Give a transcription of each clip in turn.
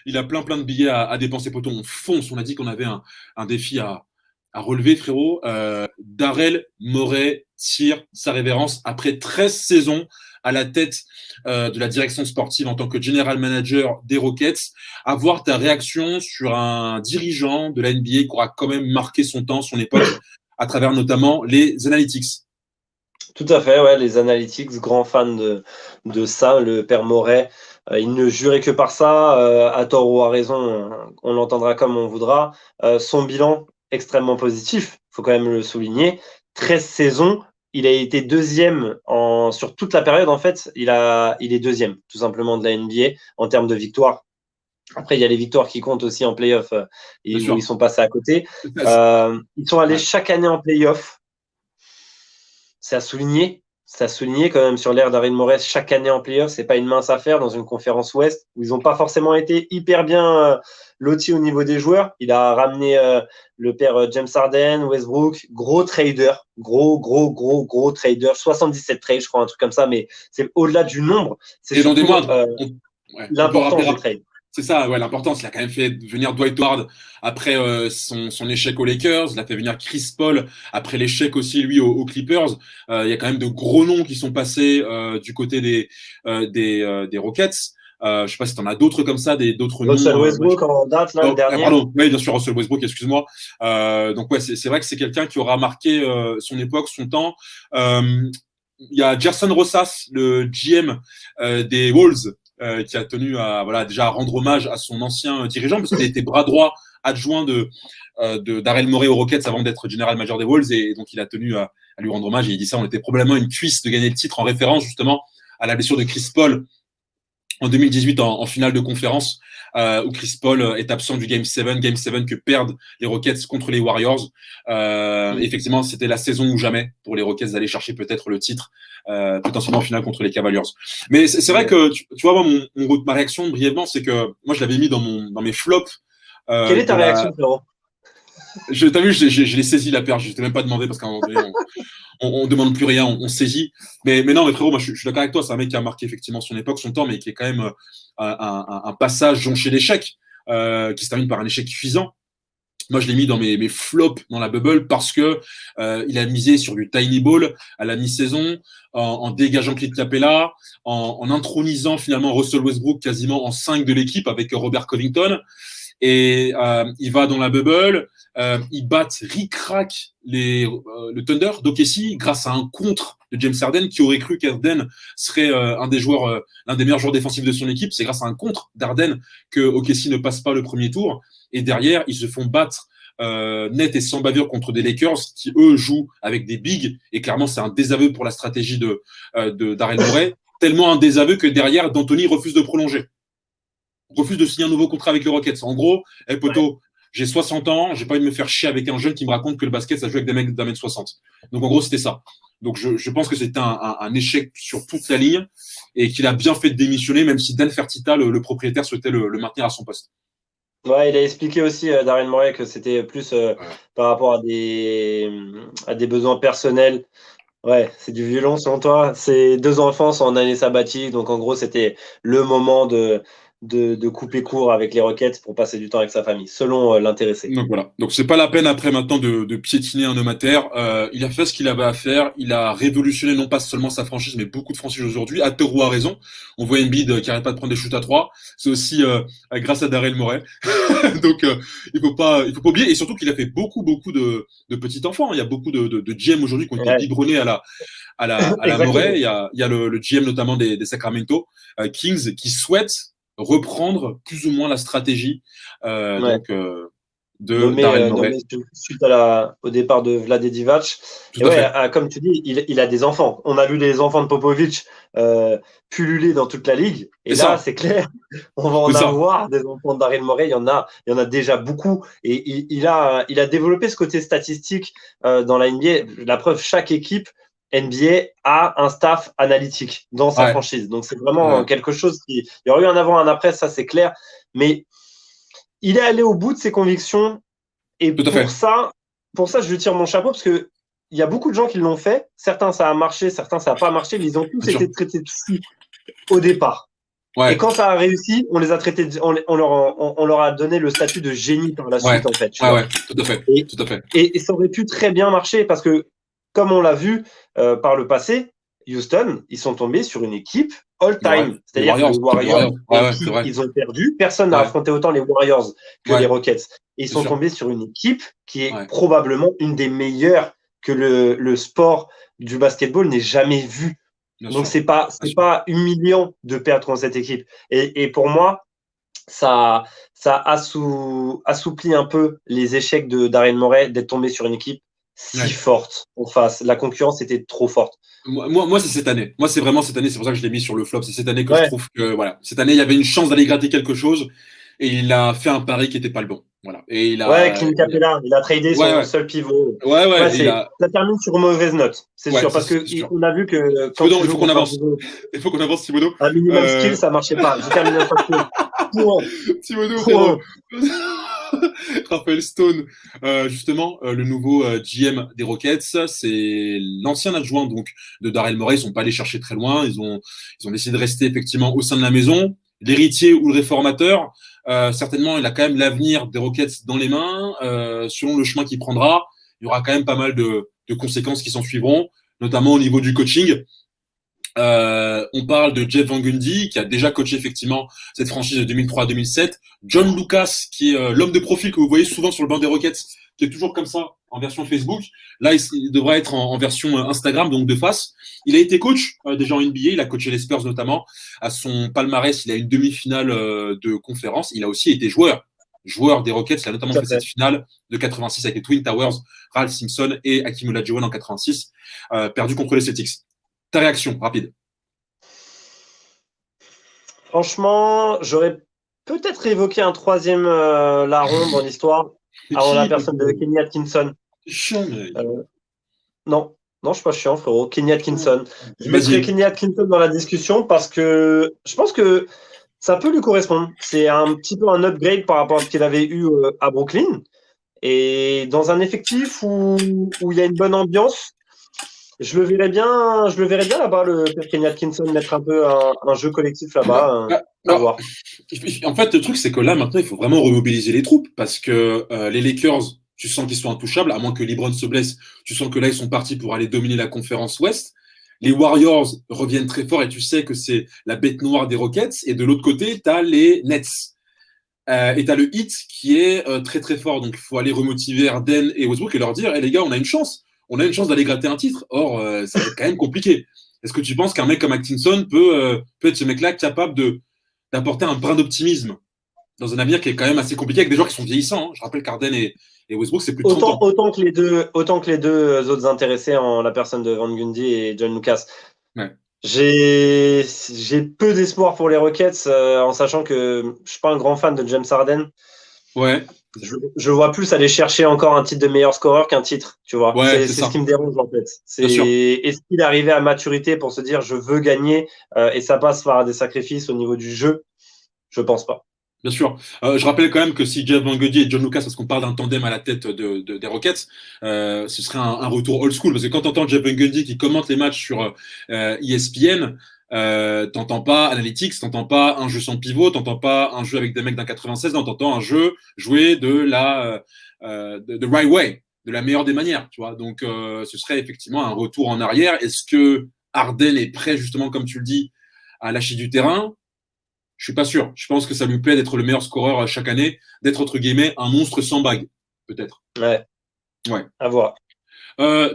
Il a plein de billets à dépenser, poto. On fonce. On a dit qu'on avait un défi à relever, frérot. Darrell Morey tire sa révérence après 13 saisons à la tête de la direction sportive en tant que general manager des Rockets. Avoir ta réaction sur un dirigeant de la NBA qui aura quand même marqué son temps, son époque, à travers notamment les analytics. Tout à fait, ouais, les analytics, grand fan de ça, le père Moret. Il ne jurait que par ça, à tort ou à raison, on l'entendra comme on voudra. Son bilan, extrêmement positif, il faut quand même le souligner. 13 saisons, il a été deuxième sur toute la période, en fait, il est deuxième, tout simplement, de la NBA en termes de victoires. Après, il y a les victoires qui comptent aussi en playoff où ils sont passés à côté. Ils sont allés chaque année en playoff. C'est à souligner. C'est à souligner quand même sur l'ère d'Daryl Morey chaque année en playoff. C'est pas une mince affaire dans une conférence Ouest où ils n'ont pas forcément été hyper bien lotis au niveau des joueurs. Il a ramené le père James Harden, Westbrook, gros trader, gros trader, 77 trades, je crois, un truc comme ça, mais c'est au-delà du nombre. C'est Et dans des moindres, l'importance des trades. C'est ça, ouais, l'importance. Il a quand même fait venir Dwight Howard après son échec aux Lakers. Il a fait venir Chris Paul après l'échec aussi, lui, aux Clippers. Il y a quand même de gros noms qui sont passés du côté des Rockets. Je sais pas si tu en as d'autres comme ça, d'autres noms. Russell Westbrook en date, là, le dernier. Pardon, oui, bien sûr, Russell Westbrook, excuse-moi. Donc, ouais, c'est vrai que c'est quelqu'un qui aura marqué son époque, son temps. Il y a Gerson Rosas, le GM des Wolves, qui a tenu à déjà rendre hommage à son ancien dirigeant parce qu'il a été bras droit adjoint de Darrell Morey aux Rockets avant d'être general manager des Wolves et donc il a tenu à lui rendre hommage et il dit ça, on était probablement une cuisse de gagner le titre en référence justement à la blessure de Chris Paul en 2018 en finale de conférence où Chris Paul est absent du Game 7 que perdent les Rockets contre les Warriors. Effectivement, c'était la saison ou jamais pour les Rockets d'aller chercher peut-être le titre, potentiellement en finale contre les Cavaliers. Mais c'est vrai que, tu vois, moi, ma réaction brièvement, c'est que moi, je l'avais mis dans mes flops. Quelle est ta réaction, Florent? T'as vu, je l'ai saisi la perche, je t'ai même pas demandé parce qu'à un moment donné, on demande plus rien, on saisit. Mais non, mais frérot, moi je suis d'accord avec toi, c'est un mec qui a marqué effectivement son époque, son temps, mais qui est quand même un passage jonché d'échecs, qui se termine par un échec cuisant. Moi, je l'ai mis dans mes flops dans la bubble parce que il a misé sur du tiny ball à la mi-saison, en dégageant Clint Capella, en intronisant finalement Russell Westbrook quasiment en 5 de l'équipe avec Robert Covington. Et il va dans la bubble, il bat ric-rac le Thunder d'OKC grâce à un contre de James Harden qui aurait cru qu'Harden serait l'un des meilleurs joueurs défensifs de son équipe. C'est grâce à un contre d'Harden que OKC ne passe pas le premier tour. Et derrière, ils se font battre net et sans bavure contre des Lakers qui, eux, jouent avec des bigs. Et clairement, c'est un désaveu pour la stratégie de Daryl Morey. Tellement un désaveu que derrière, D'Antoni refuse de prolonger. Refuse de signer un nouveau contrat avec les Rockets. En gros, poto, j'ai 60 ans, j'ai pas envie de me faire chier avec un jeune qui me raconte que le basket, ça joue avec des mecs d'1m 60. Donc, en gros, c'était ça. Donc, je pense que c'était un échec sur toute la ligne et qu'il a bien fait de démissionner, même si Dan Fertitta, le propriétaire, souhaitait le maintenir à son poste. Ouais, il a expliqué aussi, Daryl Morey, que c'était plus par rapport à des besoins personnels. Ouais, c'est du violon selon toi. Ses 2 enfants sont en année sabbatique, donc en gros, c'était le moment de couper court avec les Rockets pour passer du temps avec sa famille, selon l'intéressé. Donc voilà. Donc c'est pas la peine après maintenant de piétiner un homme à terre. Il a fait ce qu'il avait à faire. Il a révolutionné non pas seulement sa franchise, mais beaucoup de franchises aujourd'hui. À tort ou à raison. On voit Embiid qui arrête pas de prendre des shoots à 3. C'est aussi grâce à Daryl Morey. Donc il faut pas oublier. Et surtout qu'il a fait beaucoup de petits enfants. Il y a beaucoup de GM aujourd'hui qui ont été biberonnés à la Morey. Il y a le GM notamment des Sacramento Kings qui souhaite reprendre plus ou moins la stratégie donc de Daryl Morey. Suite au départ de Vlade Divac. Et ouais, comme tu dis, il a des enfants. On a vu les enfants de Popovic pulluler dans toute la ligue. Et là, c'est clair, on va en avoir des enfants de Daryl Morey. Il y en a déjà beaucoup. Et il a développé ce côté statistique dans la NBA. La preuve, chaque équipe NBA a un staff analytique dans sa franchise. Donc, c'est vraiment quelque chose il y aurait eu un avant, un après, ça c'est clair. Mais il est allé au bout de ses convictions. Et pour ça, je lui tire mon chapeau parce que il y a beaucoup de gens qui l'ont fait. Certains, ça a marché, certains, ça n'a pas marché, mais ils ont tous été traités dessus au départ. Et quand ça a réussi, on les a traités, on leur a donné le statut de génie par la suite, en fait. Tu vois. Tout à fait. Et, tout à fait. Et ça aurait pu très bien marcher parce que, comme on l'a vu par le passé, Houston, ils sont tombés sur une équipe all-time. C'est-à-dire que les Warriors, ils ont perdu. Personne n'a affronté autant les Warriors que les Rockets. Et ils sont tombés sur une équipe qui est probablement une des meilleures que le sport du basketball n'ait jamais vue. Donc, c'est pas humiliant de perdre contre cette équipe. Et pour moi, ça assouplit un peu les échecs de Daryl Morey d'être tombé sur une équipe si forte en face. La concurrence était trop forte. Moi, c'est cette année. Moi, c'est vraiment cette année. C'est pour ça que je l'ai mis sur le flop. C'est cette année que je trouve que, voilà, cette année, il y avait une chance d'aller gratter quelque chose et il a fait un pari qui n'était pas le bon. Voilà. Et Clint Capella, il a tradé son seul pivot. Ça termine sur une mauvaise note, c'est sûr, parce qu'on a vu que quand il faut qu'on avance. Il faut qu'on avance, Thibodeau. Un minimum skill, ça marchait pas. J'ai terminé Thibodeau, Raphaël Stone, justement, le nouveau GM des Rockets, c'est l'ancien adjoint donc de Daryl Morey. Ils sont pas allés chercher très loin. Ils ont décidé de rester effectivement au sein de la maison. L'héritier ou le réformateur, certainement, il a quand même l'avenir des Rockets dans les mains. Selon le chemin qu'il prendra, il y aura quand même pas mal de conséquences qui s'en suivront, notamment au niveau du coaching. On parle de Jeff Van Gundy, qui a déjà coaché effectivement cette franchise de 2003 à 2007. John Lucas, qui est l'homme de profil que vous voyez souvent sur le banc des Rockets, qui est toujours comme ça en version Facebook. Là, il devra être en version Instagram, donc de face. Il a été coach déjà en NBA, il a coaché les Spurs notamment. À son palmarès, il a une demi-finale de conférence. Il a aussi été joueur des Rockets. Il a notamment fait cette finale de 86 avec les Twin Towers, Ralph Simpson et Hakeem Olajuwon en 86, perdu contre les Celtics. Ta réaction, rapide. Franchement, j'aurais peut-être évoqué un troisième larron dans l'histoire avant la personne de Kenny Atkinson. Non, je suis pas chiant, frérot. Kenny Atkinson. Je mettrai Kenny Atkinson dans la discussion parce que je pense que ça peut lui correspondre. C'est un petit peu un upgrade par rapport à ce qu'il avait eu à Brooklyn. Et dans un effectif où il y a une bonne ambiance, je le verrais bien là-bas, le Kenny Atkinson, mettre un peu un jeu collectif là-bas. À voir. En fait, le truc, c'est que là, maintenant, il faut vraiment remobiliser les troupes parce que les Lakers, tu sens qu'ils sont intouchables, à moins que LeBron se blesse. Tu sens que là, ils sont partis pour aller dominer la conférence Ouest. Les Warriors reviennent très fort et tu sais que c'est la bête noire des Rockets. Et de l'autre côté, tu as les Nets. Et tu as le Heat qui est très, très fort. Donc, il faut aller remotiver Harden et Westbrook et leur dire les gars, on a une chance. On a une chance d'aller gratter un titre. Or, ça va être quand même compliqué. Est-ce que tu penses qu'un mec comme Atkinson peut être ce mec-là capable d'apporter un brin d'optimisme dans un avenir qui est quand même assez compliqué avec des joueurs qui sont vieillissants. Je rappelle qu'Harden et Westbrook, c'est plus de 30 ans. Autant que les deux autres intéressés en la personne de Van Gundy et John Lucas. Ouais. J'ai peu d'espoir pour les Rockets en sachant que je suis pas un grand fan de James Harden. Ouais. Je vois plus aller chercher encore un titre de meilleur scoreur qu'un titre, tu vois. Ouais, c'est ce qui me dérange en fait. Est-ce qu'il est arrivé à maturité pour se dire je veux gagner et ça passe par des sacrifices au niveau du jeu? Je pense pas. Bien sûr. Je rappelle quand même que si Jeff Van Gundy et John Lucas, parce qu'on parle d'un tandem à la tête des Rockets, ce serait un retour old school. Parce que quand t'entends Jeff Van Gundy qui commente les matchs sur ESPN, t'entends pas Analytics, t'entends pas un jeu sans pivot, t'entends pas un jeu avec des mecs d'un 96, non, t'entends un jeu joué de right way, de la meilleure des manières, tu vois. Donc, ce serait effectivement un retour en arrière. Est-ce que Harden est prêt, justement, comme tu le dis, à lâcher du terrain? Je suis pas sûr. Je pense que ça lui plaît d'être le meilleur scoreur chaque année, d'être entre guillemets un monstre sans bague, peut-être. Ouais. À voir.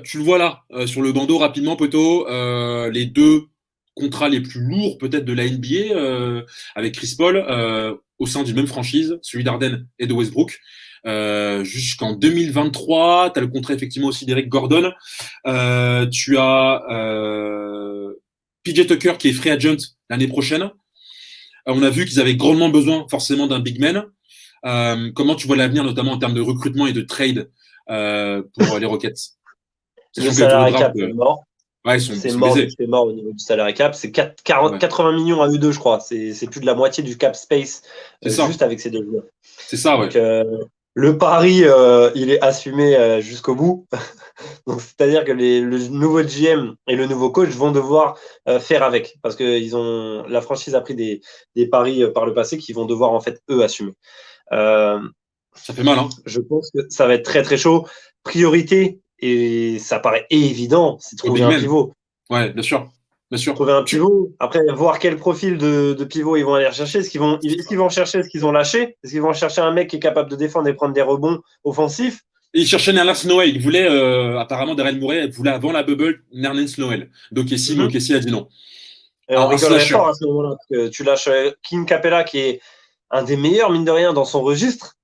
Tu le vois là, sur le bandeau rapidement, Poto, les deux contrats les plus lourds peut-être de la NBA avec Chris Paul au sein d'une même franchise, celui d'Harden et de Westbrook. Jusqu'en 2023, tu as le contrat effectivement aussi d'Eric Gordon. Tu as PJ Tucker qui est free agent l'année prochaine. On a vu qu'ils avaient grandement besoin forcément d'un big man. Comment tu vois l'avenir, notamment en termes de recrutement et de trade pour les Rockets? Le salarié cap est mort. Ouais, c'est mort au niveau du salarié cap. C'est 80 millions à eux deux, je crois. C'est plus de la moitié du cap space juste avec ces deux joueurs. C'est ça, ouais. Donc, Le pari, il est assumé jusqu'au bout. Donc, c'est-à-dire que le nouveau GM et le nouveau coach vont devoir faire avec, parce que la franchise a pris des paris par le passé qu'ils vont devoir en fait eux assumer. Ça fait mal, hein. Je pense que ça va être très très chaud. Priorité, et ça paraît évident, c'est Au trouver big un man. pivot. Ouais, bien sûr. Bien sûr. Trouver un pivot. Après, voir quel profil de pivot ils vont aller chercher. Est-ce qu'ils vont chercher ce qu'ils ont lâché? Est-ce qu'ils vont chercher un mec qui est capable de défendre et prendre des rebonds offensifs? Et il cherchait Nerlens Noel. Il voulait, apparemment, Daryl Morey voulait avant la bubble Nerlens Noel. Donc, mais Mhm. OKC a dit non. Et on Un rigolerait slasher. fort à ce moment-là. Parce que tu lâches King Capella, qui est un des meilleurs, mine de rien, dans son registre.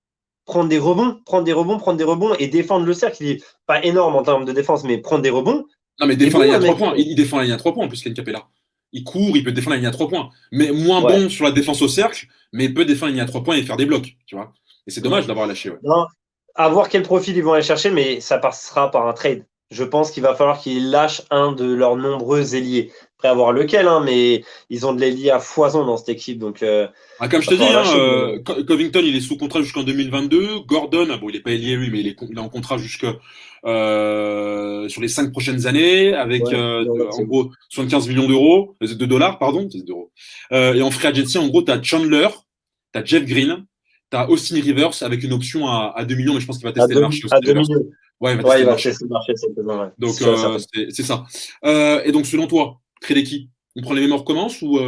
Prendre des rebonds, et défendre le cercle. Il est pas énorme en termes de défense, mais prendre des rebonds. Non, mais Il est défendre la bon, ligne à le 3 mec. points. Il défend la ligne à 3 points en plus, Ken Capella. Il court, il peut défendre la ligne à 3 points. Mais moins Ouais. bon sur la défense au cercle, mais il peut défendre la ligne à 3 points et faire des blocs, tu vois. Et c'est dommage d'avoir lâché, ouais. Non, à voir quel profil ils vont aller chercher, mais ça passera par un trade. Je pense qu'il va falloir qu'ils lâchent un de leurs nombreux ailiers. Après avoir lequel, hein, mais ils ont de l'ailier à foison dans cette équipe, donc Ah, comme je va te dis, falloir hein, lâcher. Covington, il est sous contrat jusqu'en 2022. Gordon, bon, il est pas lié lui, mais il est en contrat sur les 5 prochaines années, avec Ouais, en gros 75 millions d'euros, de dollars, pardon, d'euros. Et en free agency, en gros, tu as Chandler, tu as Jeff Green, tu as Austin Rivers avec une option à 2 millions, mais je pense qu'il va tester le marché, à Austin deux Rivers. minutes. Ouais, il va Ouais, tester il le va marché. tester le marché cette saison, ouais. Donc, C'est sûr et certain. c'est ça. Et donc, selon toi, trader qui? On prend les mêmes, on recommence ou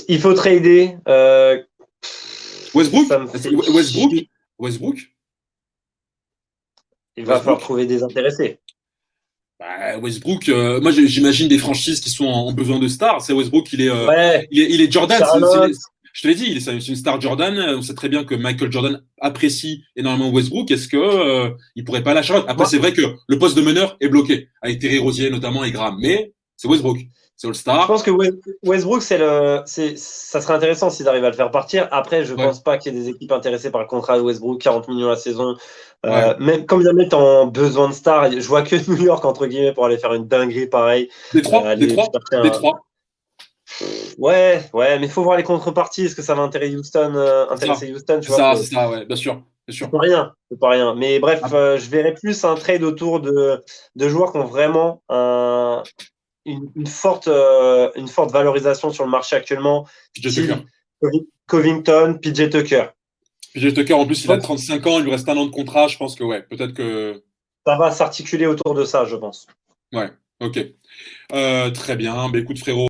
Il faut trader. Westbrook? Ça me fait Westbrook? chier. Westbrook? Il va falloir Westbrook? trouver des intéressés. Bah, Westbrook, moi j'imagine des franchises qui sont en besoin de stars. C'est Westbrook, Ouais, il est Jordan. Charlotte. Je te l'ai dit, c'est une star Jordan. On sait très bien que Michael Jordan apprécie énormément Westbrook. Est-ce que il pourrait pas la Charlotte? Après, Moi, c'est vrai que le poste de meneur est bloqué avec Terry Rozier notamment et Graham, mais c'est Westbrook, c'est je All-Star. pense que Westbrook, ça serait intéressant s'ils arrivent à le faire partir. Après, je Ouais, pense pas qu'il y ait des équipes intéressées par le contrat de Westbrook, 40 millions la saison. ouais. Même comme ils mettent en besoin de stars, je vois que New York, entre guillemets, pour aller faire une dinguerie pareil. Détroit, Aller Détroit, chercher Détroit. Ouais, mais il faut voir les contreparties. Est-ce que ça va C'est ça, intéresser Houston, tu vois, c'est ça, ouais, bien sûr, bien c'est sûr. pas rien, c'est pas rien. Mais bref, Ah, je verrais plus un trade autour de joueurs qui ont vraiment une forte valorisation sur le marché actuellement, PJ Tucker. style Covington, PJ Tucker. PJ Tucker, en plus, Je il a pense que 35 ans, il lui reste un an de contrat. Je pense que, ouais, peut-être que. ça va s'articuler autour de ça, je pense. Ouais, ok. Très bien. Bah, écoute, frérot.